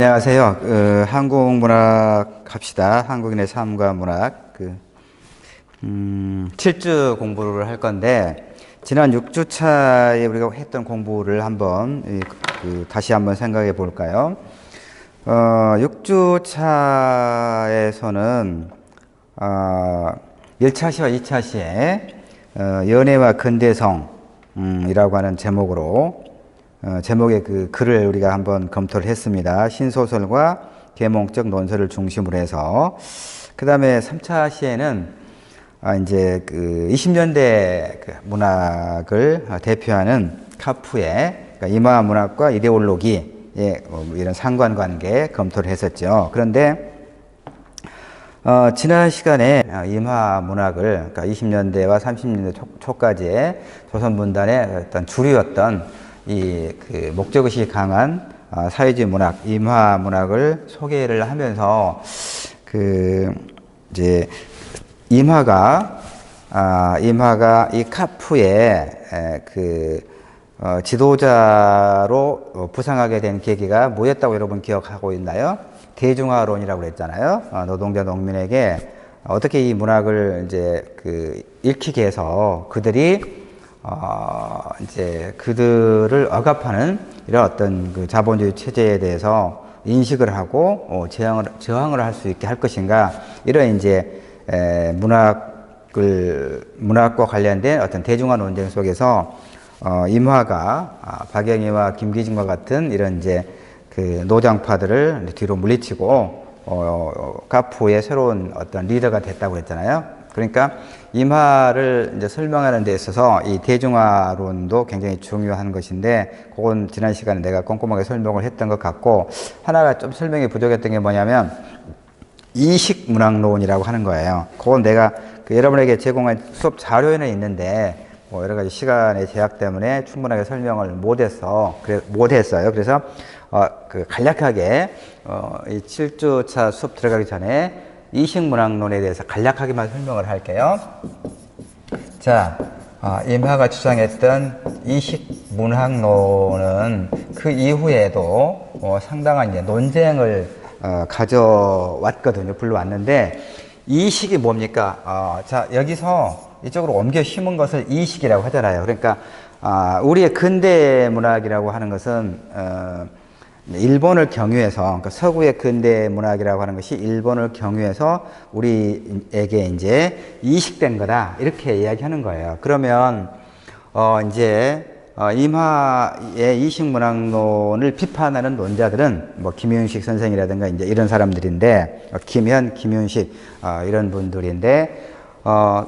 안녕하세요. 한국 문학 합시다. 한국인의 삶과 문학. 7주 공부를 할 건데, 지난 6주차에 우리가 했던 공부를 한번, 다시 한번 생각해 볼까요? 6주차에서는, 1차 시와 2차 시에, 연애와 근대성, 이라고 하는 제목으로, 제목의 그 글을 우리가 한번 검토를 했습니다. 신소설과 계몽적 논설을 중심으로 해서. 그 다음에 3차 시에는, 이제 그 20년대 그 문학을 대표하는 카프의 그러니까 임화 문학과 이데올로기의 이런 상관관계 검토를 했었죠. 그런데, 지난 시간에 임화 문학을, 그러니까 20년대와 30년대 초까지의 조선 문단의 어떤 주류였던 그 목적의식이 강한 사회주의 문학, 임화 문학을 소개를 하면서 이제 임화가 이 카프의 지도자로 부상하게 된 계기가 뭐였다고 여러분 기억하고 있나요? 대중화론이라고 그랬잖아요. 노동자 농민에게 어떻게 이 문학을 이제 읽히게 해서 그들이 이제 그들을 억압하는 이런 어떤 그 자본주의 체제에 대해서 인식을 하고 저항을 할 수 있게 할 것인가, 이런 이제 문학과 관련된 어떤 대중화 논쟁 속에서 임화가 박영희와 김기진과 같은 이런 이제 그 노장파들을 뒤로 물리치고 카프의 새로운 어떤 리더가 됐다고 했잖아요. 그러니까 임화를 이제 설명하는 데 있어서 이 대중화론도 굉장히 중요한 것인데, 그건 지난 시간에 내가 꼼꼼하게 설명을 했던 것 같고, 하나가 좀 설명이 부족했던 게 뭐냐면 이식문학론이라고 하는 거예요. 그건 내가 여러분에게 제공한 수업 자료에는 있는데 뭐 여러 가지 시간의 제약 때문에 충분하게 설명을 못했어요. 그래서 간략하게 이 7주차 수업 들어가기 전에 이식문학론에 대해서 간략하게만 설명을 할게요. 자, 임화가 주장했던 이식문학론은 그 이후에도 상당한 이제 논쟁을 가져왔거든요. 불러왔는데, 이식이 뭡니까? 자, 여기서 이쪽으로 옮겨 심은 것을 이식이라고 하잖아요. 그러니까 우리의 근대 문학이라고 하는 것은 일본을 경유해서, 그러니까 서구의 근대 문학이라고 하는 것이 일본을 경유해서 우리에게 이제 이식된 거다, 이렇게 이야기하는 거예요. 그러면 이제 임화의 이식문학론을 비판하는 논자들은 뭐 김윤식 선생이라든가 이제 이런 사람들인데, 김윤식 이런 분들인데,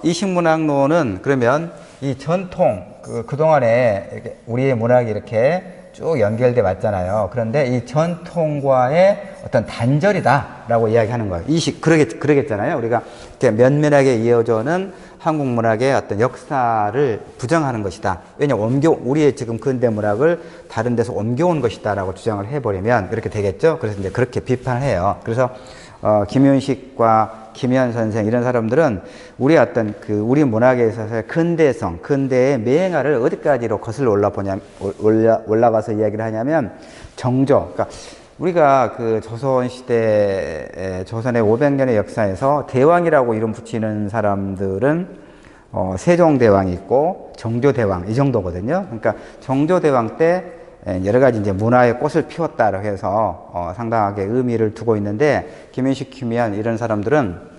이식문학론은 그러면 이 전통 그동안에 우리의 문학이 이렇게 쭉 연결돼 왔잖아요. 그런데 이 전통과의 어떤 단절이다라고 이야기하는 거예요. 그러겠잖아요. 우리가 이렇게 면면하게 이어져는 한국 문학의 어떤 역사를 부정하는 것이다. 왜냐하면 우리의 지금 근대 문학을 다른 데서 옮겨온 것이다라고 주장을 해버리면 이렇게 되겠죠. 그래서 이제 그렇게 비판을 해요. 그래서 김윤식과 김현 선생 이런 사람들은 우리 어떤 우리 문학에 있어서의 근대성, 근대의 맹아를 어디까지로 거슬러 올라가서 이야기를 하냐면 정조. 그러니까 우리가 조선 시대, 조선의 500년의 역사에서 대왕이라고 이름 붙이는 사람들은 세종대왕이 있고 정조대왕 이 정도거든요. 그러니까 정조대왕 때 여러 가지 이제 문화의 꽃을 피웠다라고 해서 상당하게 의미를 두고 있는데, 김윤식, 김현 이런 사람들은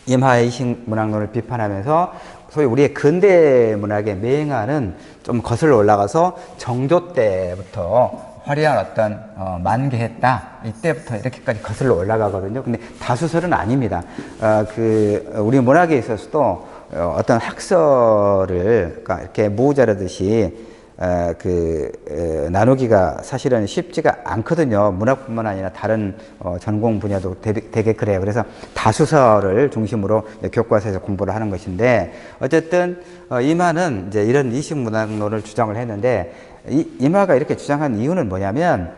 임화의 이식문학론을 비판하면서 소위 우리의 근대 문학의 맹아는 좀 거슬러 올라가서 정조 때부터 화려한 어떤 만개했다, 이때부터 이렇게까지 거슬러 올라가거든요. 근데 다수설은 아닙니다. 우리 문학에 있어서도 어떤 학설을 그러니까 이렇게 모자라듯이 나누기가 사실은 쉽지가 않거든요. 문학뿐만 아니라 다른 전공 분야도 되게 그래요. 그래서 다수설을 중심으로 교과서에서 공부를 하는 것인데, 어쨌든 임화는 이제 이런 이식문학론을 주장을 했는데, 임화가 이렇게 주장한 이유는 뭐냐면,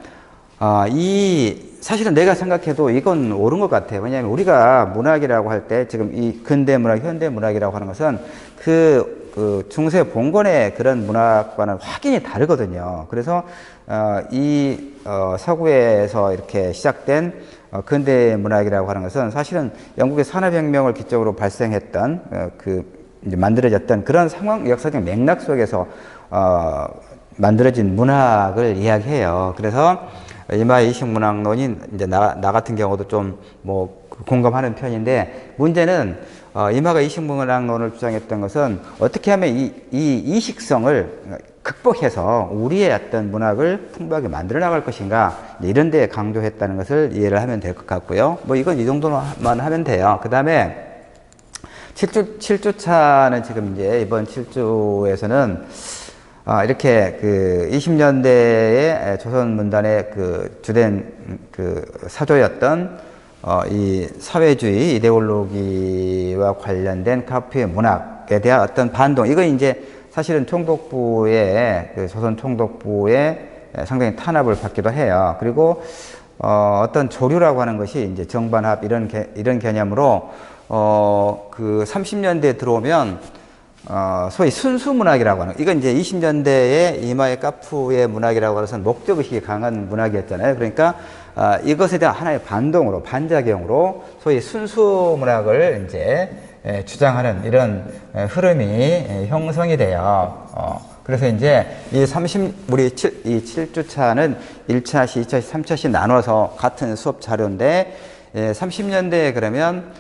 사실은 내가 생각해도 이건 옳은 것 같아요. 왜냐하면 우리가 문학이라고 할 때 지금 이 근대 문학, 현대 문학이라고 하는 것은 그 중세 봉건의 그런 문학과는 확연히 다르거든요. 그래서 서구에서 이렇게 시작된 근대 문학이라고 하는 것은 사실은 영국의 산업혁명을 기점으로 발생했던 이제 만들어졌던 그런 상황, 역사적 맥락 속에서 만들어진 문학을 이야기해요. 그래서 이마의 이식문학론이 이제 나 같은 경우도 좀 뭐 공감하는 편인데, 문제는 이마가 이식문학론을 주장했던 것은 어떻게 하면 이 이식성을 극복해서 우리의 어떤 문학을 풍부하게 만들어 나갈 것인가, 이런 데 강조했다는 것을 이해를 하면 될 것 같고요. 뭐 이건 이 정도만 하면 돼요. 그 다음에 7주차는 지금 이제 이번 7주에서는 이렇게 그 20년대의 조선 문단의 그 주된 그 사조였던 이 사회주의 이데올로기와 관련된 카프의 문학에 대한 어떤 반동, 이거 이제 사실은 총독부의 그 조선 총독부의 상당히 탄압을 받기도 해요. 그리고 어떤 조류라고 하는 것이 이제 정반합 이런 개념으로 그 30년대에 들어오면 소위 순수 문학이라고 하는, 이건 이제 20년대에 이마의 카프의 문학이라고 해서 목적의식이 강한 문학이었잖아요. 그러니까 이것에 대한 하나의 반동으로, 반작용으로 소위 순수 문학을 이제 주장하는 이런 흐름이 형성이 돼요. 그래서 이제 이 7주차는 1차시, 2차시, 3차시 나눠서 같은 수업 자료인데, 30년대에 그러면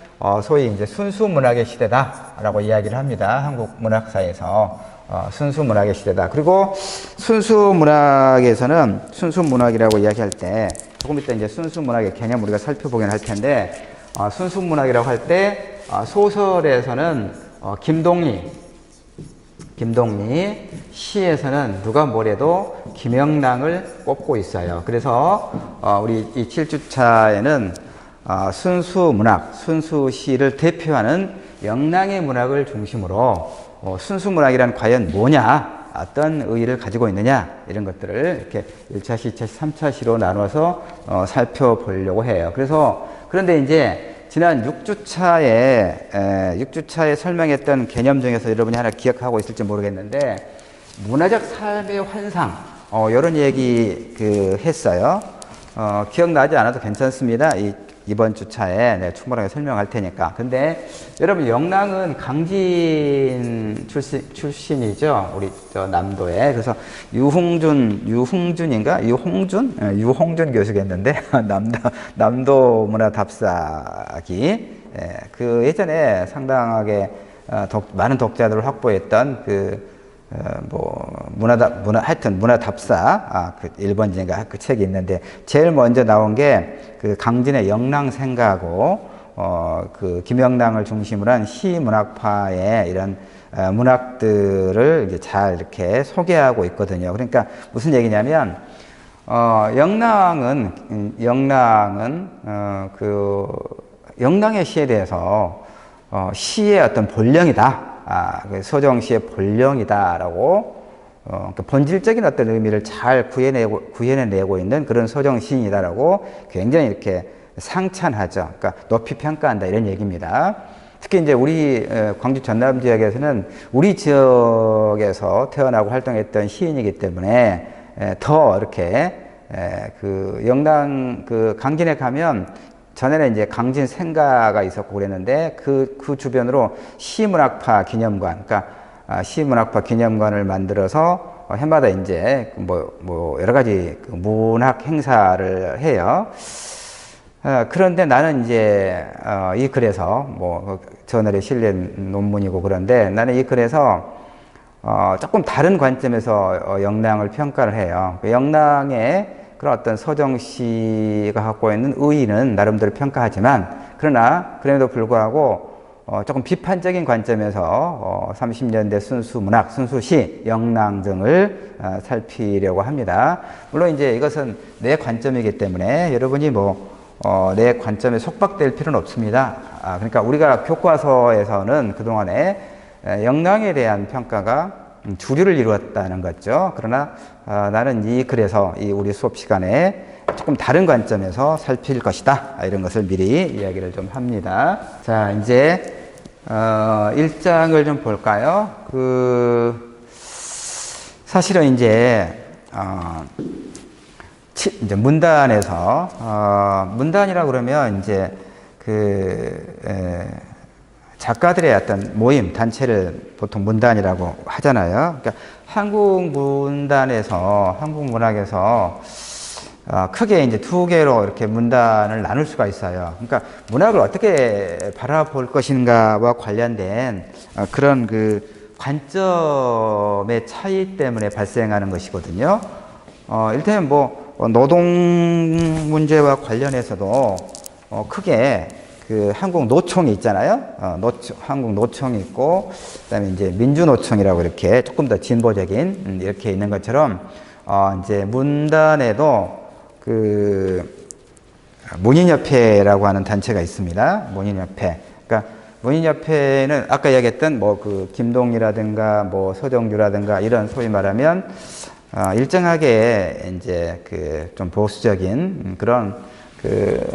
소위 이제 순수 문학의 시대다라고 이야기를 합니다. 한국 문학사에서 순수 문학의 시대다. 그리고 순수 문학에서는, 순수 문학이라고 이야기할 때 조금 이따 이제 순수 문학의 개념 우리가 살펴보긴 할 텐데, 순수 문학이라고 할 때 소설에서는 김동리, 시에서는 누가 뭐래도 김영랑을 꼽고 있어요. 그래서 우리 이 7주차에는 순수 문학, 순수 시를 대표하는 영랑의 문학을 중심으로 순수 문학이란 과연 뭐냐, 어떤 의의를 가지고 있느냐, 이런 것들을 이렇게 1차시, 2차시, 3차시로 나눠서 살펴보려고 해요. 그런데 이제 지난 6주차에 설명했던 개념 중에서 여러분이 하나 기억하고 있을지 모르겠는데, 문화적 삶의 환상, 이런 얘기 했어요. 기억나지 않아도 괜찮습니다. 이번 주차에 충분하게 설명할 테니까. 근데 여러분, 영랑은 강진 출신이죠. 우리 남도에. 그래서 유홍준 교수겠는데 남도 문화답사기. 그 예전에 상당하게 많은 독자들을 확보했던 하여튼 문화답사, 그 1번지인가 그 책이 있는데, 제일 먼저 나온 게 그 강진의 영랑생가고, 그 김영랑을 중심으로 한 시문학파의 이런 문학들을 이제 잘 이렇게 소개하고 있거든요. 그러니까 무슨 얘기냐면, 영랑의 시에 대해서 시의 어떤 본령이다. 서정시의 본령이다라고, 본질적인 어떤 의미를 잘 구현해내고 있는 그런 서정시인이다라고 굉장히 이렇게 상찬하죠. 그러니까 높이 평가한다, 이런 얘기입니다. 특히 이제 우리 광주 전남 지역에서는 우리 지역에서 태어나고 활동했던 시인이기 때문에 더 이렇게 영랑 강진에 가면, 전에는 이제 강진 생가가 있었고 그랬는데, 그 주변으로 시문학파 기념관, 그러니까 시문학파 기념관을 만들어서 해마다 이제 여러 가지 문학 행사를 해요. 그런데 나는 이제 이 글에서 저널에 실린 논문이고, 그런데 나는 이 글에서 조금 다른 관점에서 영랑을 평가를 해요. 영랑의 그런 어떤 서정시가 갖고 있는 의의는 나름대로 평가하지만, 그러나 그럼에도 불구하고 조금 비판적인 관점에서 30년대 순수 문학, 순수 시, 영랑 등을 살피려고 합니다. 물론 이제 이것은 내 관점이기 때문에 여러분이 내 관점에 속박될 필요는 없습니다. 그러니까 우리가 교과서에서는 그동안에 영랑에 대한 평가가 주류를 이루었다는 거죠. 그러나 나는 이 글에서 우리 수업 시간에 조금 다른 관점에서 살필 것이다, 이런 것을 미리 이야기를 좀 합니다. 자, 이제 일장을 좀 볼까요? 사실은 이제 문단에서, 문단이라고 그러면 이제 작가들의 어떤 모임, 단체를 보통 문단이라고 하잖아요. 그러니까 한국 문학에서 크게 이제 두 개로 이렇게 문단을 나눌 수가 있어요. 그러니까 문학을 어떻게 바라볼 것인가와 관련된 그런 관점의 차이 때문에 발생하는 것이거든요. 일테면 노동 문제와 관련해서도 크게 한국 노총이 있잖아요. 한국 노총이 있고, 그다음에 이제 민주노총이라고 이렇게 조금 더 진보적인 이렇게 있는 것처럼 이제 문단에도 문인협회라고 하는 단체가 있습니다. 문인협회. 그러니까 문인협회는 아까 이야기했던 김동리라든가 서정규라든가 이런 소위 말하면 일정하게 이제 좀 보수적인 그런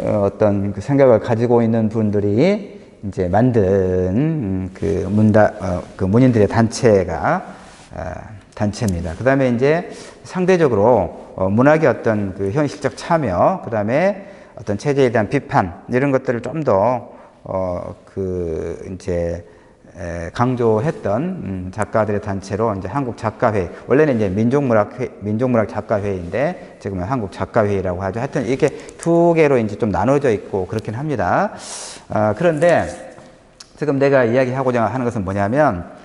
어떤 생각을 가지고 있는 분들이 이제 만든 문인들의 단체입니다. 그 다음에 이제 상대적으로 문학의 어떤 현실적 참여, 그 다음에 어떤 체제에 대한 비판, 이런 것들을 좀 더 이제 강조했던 작가들의 단체로 이제 한국 작가회의, 원래는 이제 민족문학 작가회의인데 지금은 한국 작가회의라고 하죠. 하여튼 이렇게 두 개로 이제 좀 나눠져 있고 그렇긴 합니다. 그런데 지금 내가 이야기하고자 하는 것은 뭐냐면,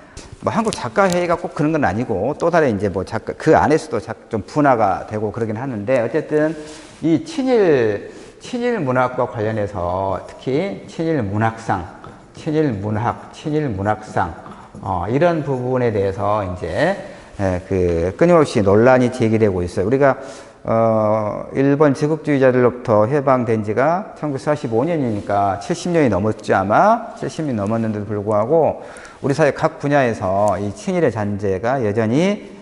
한국 작가회의가 꼭 그런 건 아니고 또 다른 이제 그 안에서도 좀 분화가 되고 그러긴 하는데, 어쨌든 이 친일 문학과 관련해서 특히 친일 문학상, 이런 부분에 대해서 이제 끊임없이 논란이 제기되고 있어요. 우리가 일본 제국주의자들로부터 해방된 지가 1945년이니까 70년이 넘었죠. 아마 70년이 넘었는데도 불구하고 우리 사회 각 분야에서 이 친일의 잔재가 여전히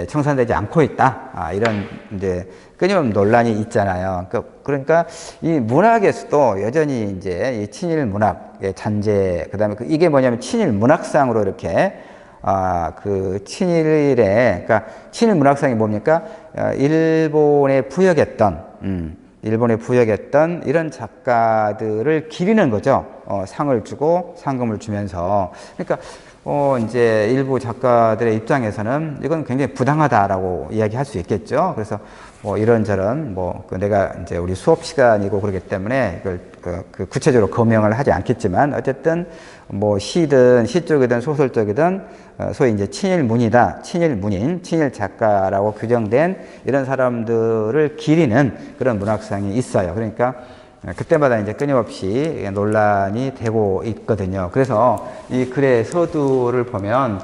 청산되지 않고 있다. 이런 이제 끊임없는 논란이 있잖아요. 그러니까 이 문학에서도 여전히 이제 이 친일 문학의 잔재, 그다음에 이게 뭐냐면 친일 문학상으로 이렇게 그러니까 친일 문학상이 뭡니까? 일본에 부역했던 이런 작가들을 기리는 거죠. 상을 주고 상금을 주면서. 그러니까 이제 일부 작가들의 입장에서는 이건 굉장히 부당하다라고 이야기할 수 있겠죠. 그래서 이런저런 내가 이제 우리 수업 시간이고 그렇기 때문에 이걸 구체적으로 거명을 하지 않겠지만, 어쨌든 시든 시 쪽이든 소설 쪽이든 소위 이제 친일 문인, 친일 작가라고 규정된 이런 사람들을 기리는 그런 문학상이 있어요. 그러니까 그때마다 이제 끊임없이 논란이 되고 있거든요. 그래서 이 글의 서두를 보면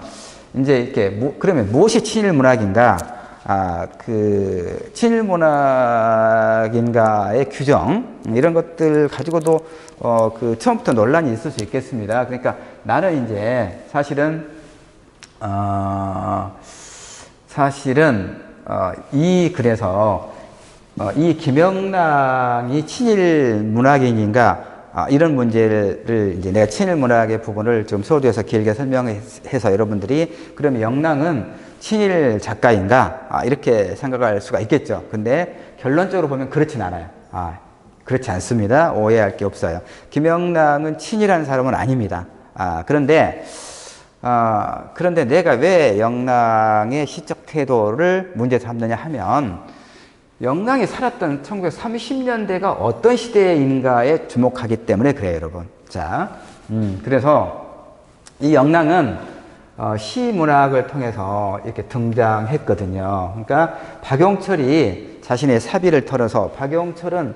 이제 이렇게 그러면 무엇이 친일 문학인가? 친일 문학인가의 규정, 이런 것들 가지고도 처음부터 논란이 있을 수 있겠습니다. 그러니까 나는 이제 사실은 이 글에서 이 김영랑이 친일 문학인인가, 이런 문제를 이제 내가 친일 문학의 부분을 좀 서두에서 길게 설명해서 여러분들이 그러면 영랑은 친일 작가인가, 이렇게 생각할 수가 있겠죠. 근데 결론적으로 보면 그렇진 않아요. 그렇지 않습니다. 오해할 게 없어요. 김영랑은 친일한 사람은 아닙니다. 그런데 내가 왜 영랑의 시적 태도를 문제 삼느냐 하면, 영랑이 살았던 1930년대가 어떤 시대인가에 주목하기 때문에 그래요, 여러분. 자, 그래서 이 영랑은 시 문학을 통해서 이렇게 등장했거든요. 그러니까 박용철이 자신의 사비를 털어서, 박용철은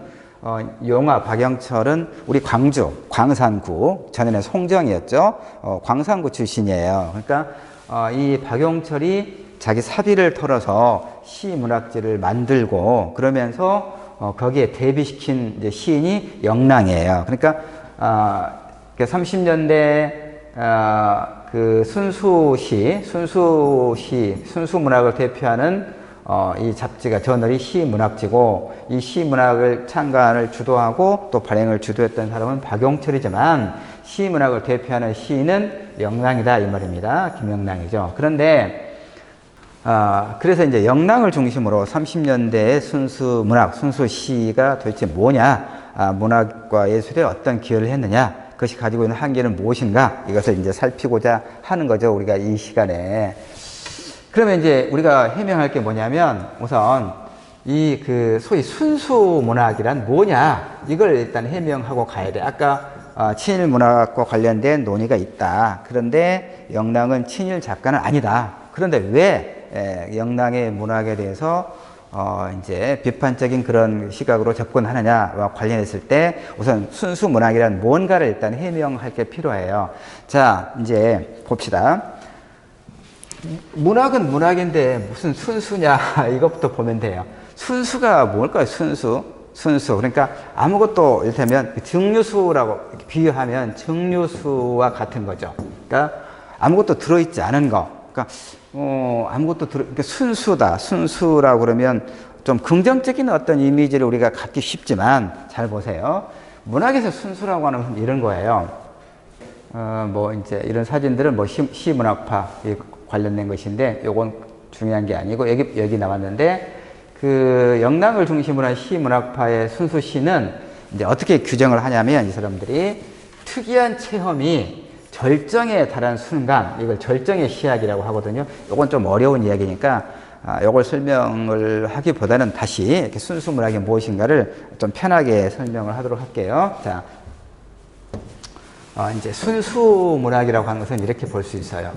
우리 광주, 광산구, 전에는 송정이었죠. 광산구 출신이에요. 그러니까 이 박용철이 자기 사비를 털어서 시 문학지를 만들고, 그러면서 거기에 대비시킨 이제 시인이 영랑이에요. 그러니까 30년대 순수 문학을 대표하는 이 잡지가, 저널이 시문학지고, 이 시문학을 창간을 주도하고 또 발행을 주도했던 사람은 박용철이지만, 시문학을 대표하는 시인은 영랑이다 이 말입니다. 김영랑이죠. 그런데 그래서 이제 영랑을 중심으로 30년대의 순수 문학, 순수 시가 도대체 뭐냐, 문학과 예술에 어떤 기여를 했느냐, 그것이 가지고 있는 한계는 무엇인가, 이것을 이제 살피고자 하는 거죠. 우리가 이 시간에. 그러면 이제 우리가 해명할 게 뭐냐면, 우선 이 소위 순수 문학이란 뭐냐, 이걸 일단 해명하고 가야 돼. 아까 친일 문학과 관련된 논의가 있다. 그런데 영랑은 친일 작가는 아니다. 그런데 왜 영랑의 문학에 대해서 이제 비판적인 그런 시각으로 접근하느냐와 관련했을 때 우선 순수 문학이란 뭔가를 일단 해명할 게 필요해요. 자, 이제 봅시다. 문학은 문학인데 무슨 순수냐 이것부터 보면 돼요. 순수가 뭘까요? 순수. 그러니까 아무것도 이를테면 증류수라고 비유하면 증류수와 같은 거죠. 그러니까 아무것도 들어있지 않은 거. 그러니까 그러니까 순수다. 순수라고 그러면 좀 긍정적인 어떤 이미지를 우리가 갖기 쉽지만 잘 보세요. 문학에서 순수라고 하는 것은 이런 거예요. 뭐 이제 이런 사진들은 뭐 시문학파 관련된 것인데 요건 중요한 게 아니고 여기 나왔는데 그 영랑을 중심으로 한 시문학파의 순수 시는 이제 어떻게 규정을 하냐면 이 사람들이 특이한 체험이 절정에 달한 순간, 이걸 절정의 시학이라고 하거든요. 요건 좀 어려운 이야기니까 요걸 설명을 하기보다는 다시 이렇게 순수 문학이 무엇인가를 좀 편하게 설명을 하도록 할게요. 자, 이제 순수 문학이라고 하는 것은 이렇게 볼 수 있어요.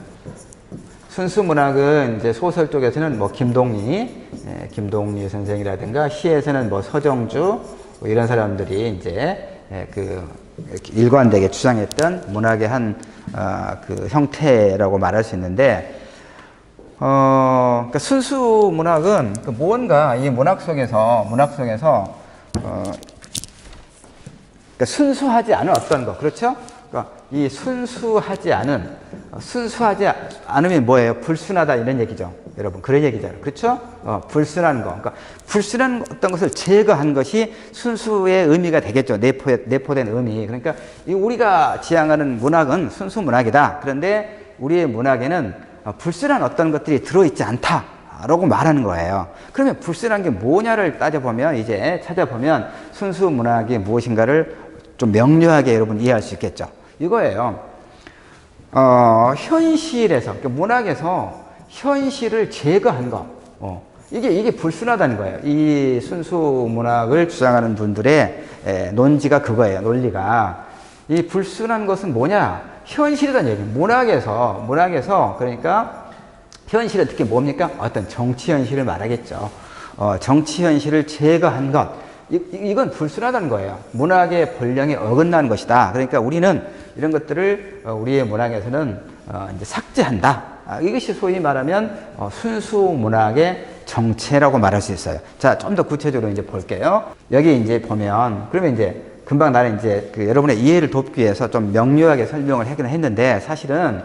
순수 문학은 이제 소설 쪽에서는 뭐 김동리 선생이라든가 시에서는 뭐 서정주 뭐 이런 사람들이 이제 이렇게 일관되게 주장했던 문학의 한 그 형태라고 말할 수 있는데, 그러니까 순수 문학은 무언가 이 문학 속에서 그러니까 순수하지 않은 어떤 거, 그렇죠? 그러니까 이 순수하지 않으면 뭐예요? 불순하다 이런 얘기죠. 여러분, 그런 얘기잖아요. 그렇죠? 불순한 거. 그러니까 불순한 어떤 것을 제거한 것이 순수의 의미가 되겠죠. 내포된 의미. 그러니까 우리가 지향하는 문학은 순수 문학이다. 그런데 우리의 문학에는 불순한 어떤 것들이 들어있지 않다라고 말하는 거예요. 그러면 불순한 게 뭐냐를 따져보면, 이제 찾아보면 순수 문학이 무엇인가를 좀 명료하게 여러분 이해할 수 있겠죠. 이거예요. 현실에서, 그러니까 문학에서 현실을 제거한 거. 이게 불순하다는 거예요. 이 순수 문학을 주장하는 분들의 논지가 그거예요. 논리가. 이 불순한 것은 뭐냐? 현실이라는 얘기예요. 문학에서 그러니까 현실은 특히 뭡니까? 어떤 정치 현실을 말하겠죠. 정치 현실을 제거한 것. 이건 불순하다는 거예요. 문학의 본령에 어긋나는 것이다. 그러니까 우리는 이런 것들을 우리의 문학에서는 이제 삭제한다. 이것이 소위 말하면 순수 문학의 정체라고 말할 수 있어요. 자, 좀 더 구체적으로 이제 볼게요. 여기 이제 보면, 그러면 이제 금방 나는 이제 여러분의 이해를 돕기 위해서 좀 명료하게 설명을 하긴 했는데, 사실은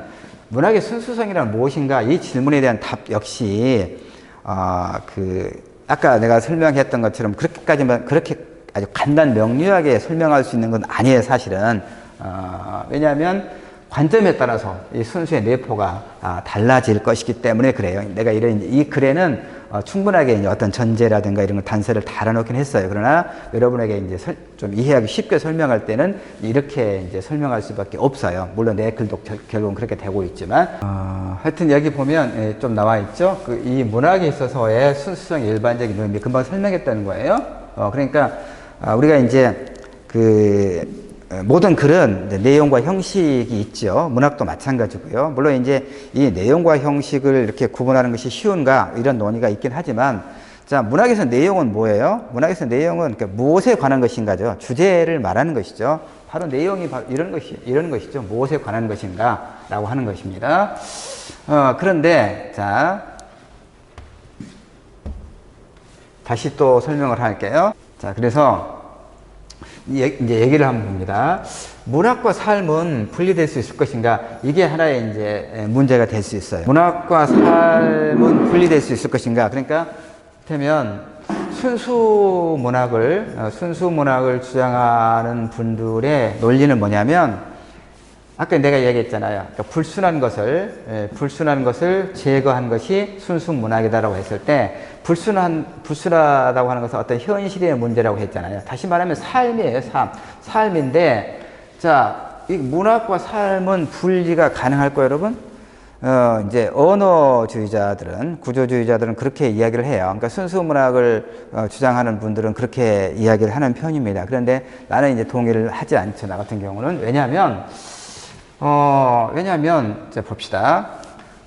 문학의 순수성이란 무엇인가 이 질문에 대한 답 역시 아까 내가 설명했던 것처럼 그렇게 아주 간단 명료하게 설명할 수 있는 건 아니에요, 사실은. 왜냐하면 관점에 따라서 이 순수의 내포가 달라질 것이기 때문에 그래요. 내가 이 글에는 충분하게 이제 어떤 전제라든가 이런 걸 단서를 달아놓긴 했어요. 그러나 여러분에게 이제 좀 이해하기 쉽게 설명할 때는 이렇게 이제 설명할 수밖에 없어요. 물론 내 글도 결국은 그렇게 되고 있지만, 하여튼 여기 보면 좀 나와 있죠. 이 문학에 있어서의 순수성 일반적인 의미 금방 설명했다는 거예요. 그러니까 우리가 이제 모든 글은 내용과 형식이 있죠. 문학도 마찬가지고요. 물론 이제 이 내용과 형식을 이렇게 구분하는 것이 쉬운가 이런 논의가 있긴 하지만, 자, 문학에서 내용은 뭐예요? 문학에서 내용은 그러니까 무엇에 관한 것인가죠. 주제를 말하는 것이죠. 바로 내용이 바로 이런 것이죠. 무엇에 관한 것인가라고 하는 것입니다. 그런데 자, 다시 또 설명을 할게요. 자, 그래서 이제 얘기를 한번 봅니다. 문학과 삶은 분리될 수 있을 것인가? 이게 하나의 이제 문제가 될 수 있어요. 문학과 삶은 분리될 수 있을 것인가? 그러니까, 그러면 순수 문학을 주장하는 분들의 논리는 뭐냐면, 아까 내가 얘기했잖아요. 그러니까 불순한 것을 제거한 것이 순수 문학이다라고 했을 때, 불순하다고 하는 것은 어떤 현실의 문제라고 했잖아요. 다시 말하면 삶이에요, 삶인데, 자, 이 문학과 삶은 분리가 가능할까요, 여러분? 이제 언어주의자들은, 구조주의자들은 그렇게 이야기를 해요. 그러니까 순수 문학을 주장하는 분들은 그렇게 이야기를 하는 편입니다. 그런데 나는 이제 동의를 하지 않죠. 나 같은 경우는. 왜냐하면 자, 봅시다.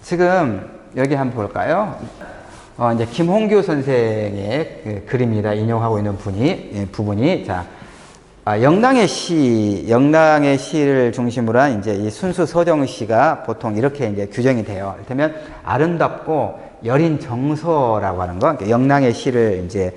지금 여기 한번 볼까요? 이제 김홍규 선생의 그 글입니다. 인용하고 있는 부분이. 자, 영랑의 시를 중심으로 한 이제 이 순수 서정시가 보통 이렇게 이제 규정이 돼요. 이를테면 아름답고 여린 정서라고 하는 거, 그러니까 영랑의 시를 이제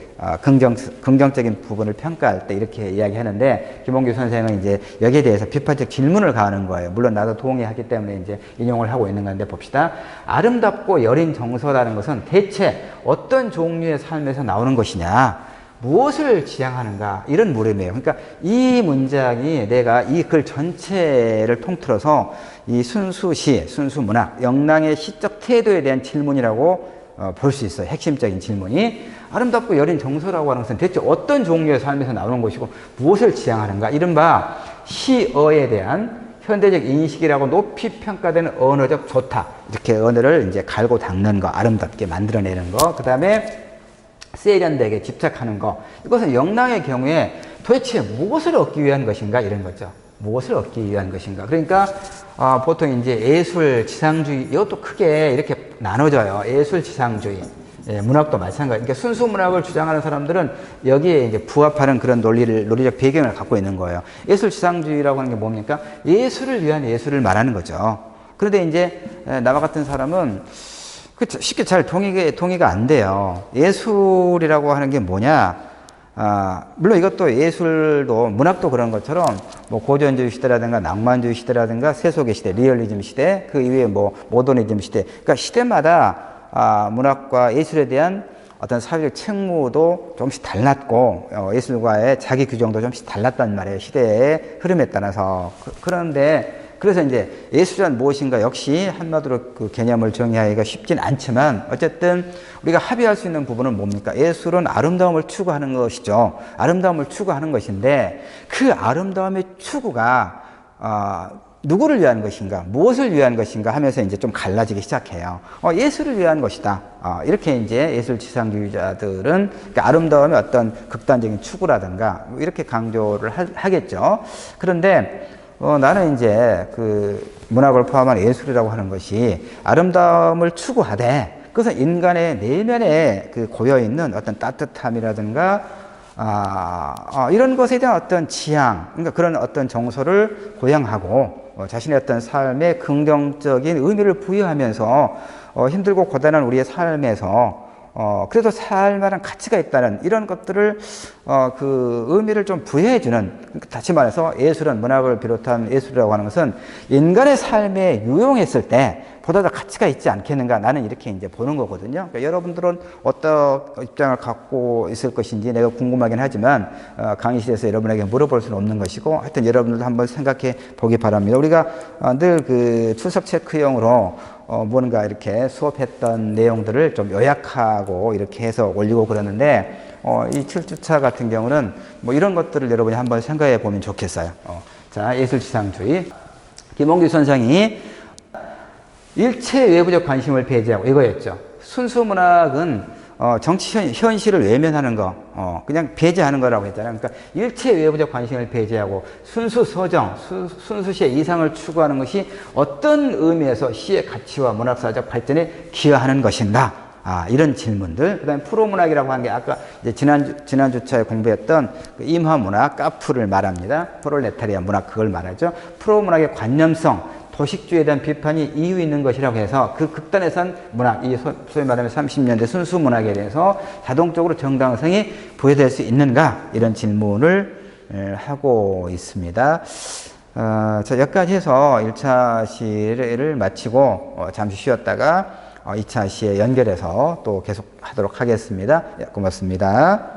긍정적인 부분을 평가할 때 이렇게 이야기하는데, 김홍규 선생은 이제 여기에 대해서 비판적 질문을 가하는 거예요. 물론 나도 동의하기 때문에 이제 인용을 하고 있는 건데, 봅시다. 아름답고 여린 정서라는 것은 대체 어떤 종류의 삶에서 나오는 것이냐? 무엇을 지향하는가? 이런 물음이에요. 그러니까 이 문장이 내가 이 글 전체를 통틀어서 이 순수시, 순수문학, 영랑의 시적 태도에 대한 질문이라고 볼 수 있어요. 핵심적인 질문이. 아름답고 여린 정서라고 하는 것은 대체 어떤 종류의 삶에서 나오는 것이고 무엇을 지향하는가? 이른바 시어에 대한 현대적 인식이라고 높이 평가되는 언어적 조타. 이렇게 언어를 이제 갈고 닦는 거, 아름답게 만들어내는 거. 그 다음에 세련되게 집착하는 것. 이것은 영랑의 경우에 도대체 무엇을 얻기 위한 것인가? 이런 거죠. 무엇을 얻기 위한 것인가? 그러니까 보통 이제 예술 지상주의, 이것도 크게 이렇게 나눠져요. 예술 지상주의. 예, 문학도 마찬가지. 그러니까 순수 문학을 주장하는 사람들은 여기에 이제 부합하는 그런 논리적 배경을 갖고 있는 거예요. 예술 지상주의라고 하는 게 뭡니까? 예술을 위한 예술을 말하는 거죠. 그런데 이제 나와 같은 사람은 쉽게 잘 동의가 안 돼요. 예술이라고 하는 게 뭐냐? 물론 이것도 예술도, 문학도 그런 것처럼, 뭐, 고전주의 시대라든가, 낭만주의 시대라든가, 세속의 시대, 리얼리즘 시대, 그 이후에 뭐, 모더니즘 시대. 그러니까 시대마다, 문학과 예술에 대한 어떤 사회적 책무도 조금씩 달랐고, 예술과의 자기 규정도 조금씩 달랐단 말이에요. 시대의 흐름에 따라서. 그런데, 그래서 이제 예술이란 무엇인가 역시 한마디로 그 개념을 정의하기가 쉽진 않지만, 어쨌든 우리가 합의할 수 있는 부분은 뭡니까? 예술은 아름다움을 추구하는 것이죠. 아름다움을 추구하는 것인데, 그 아름다움의 추구가 누구를 위한 것인가, 무엇을 위한 것인가 하면서 이제 좀 갈라지기 시작해요. 예술을 위한 것이다. 이렇게 이제 예술 지상주의자들은 그러니까 아름다움의 어떤 극단적인 추구라든가 이렇게 강조를 하겠죠. 그런데 나는 이제 그 문학을 포함한 예술이라고 하는 것이 아름다움을 추구하되, 그것은 인간의 내면에 그 고여있는 어떤 따뜻함이라든가, 이런 것에 대한 어떤 지향, 그러니까 그런 어떤 정서를 고양하고, 자신의 어떤 삶에 긍정적인 의미를 부여하면서, 힘들고 고단한 우리의 삶에서, 그래도 살만한 가치가 있다는 이런 것들을 그 의미를 좀 부여해주는, 다시 말해서 예술은, 문학을 비롯한 예술이라고 하는 것은 인간의 삶에 유용했을 때 보다 더 가치가 있지 않겠는가, 나는 이렇게 이제 보는 거거든요. 그러니까 여러분들은 어떤 입장을 갖고 있을 것인지 내가 궁금하긴 하지만 강의실에서 여러분에게 물어볼 수는 없는 것이고, 하여튼 여러분들도 한번 생각해 보기 바랍니다. 우리가 늘 그 출석 체크용으로 뭔가 이렇게 수업했던 내용들을 좀 요약하고 이렇게 해서 올리고 그러는데, 이 7주차 같은 경우는 뭐 이런 것들을 여러분이 한번 생각해 보면 좋겠어요. 자, 예술지상주의. 김홍규 선생이 일체 외부적 관심을 배제하고, 이거였죠. 순수 문학은 정치 현실을 외면하는 거, 그냥 배제하는 거라고 했잖아요. 그러니까 일체 외부적 관심을 배제하고 순수 서정, 순수시의 이상을 추구하는 것이 어떤 의미에서 시의 가치와 문학사적 발전에 기여하는 것인가? 이런 질문들. 그 다음에 프로문학이라고 하는 게 아까 이제 지난주차에 공부했던 그 임화문학, 카프를 말합니다. 프롤레타리아 문학, 그걸 말하죠. 프로문학의 관념성, 도식주의에 대한 비판이 이유 있는 것이라고 해서 그 극단에선 문학, 이 소위 말하면 30년대 순수 문학에 대해서 자동적으로 정당성이 부여될 수 있는가? 이런 질문을 하고 있습니다. 자, 여기까지 해서 1차 시를 마치고 잠시 쉬었다가 2차 시에 연결해서 또 계속 하도록 하겠습니다. 고맙습니다.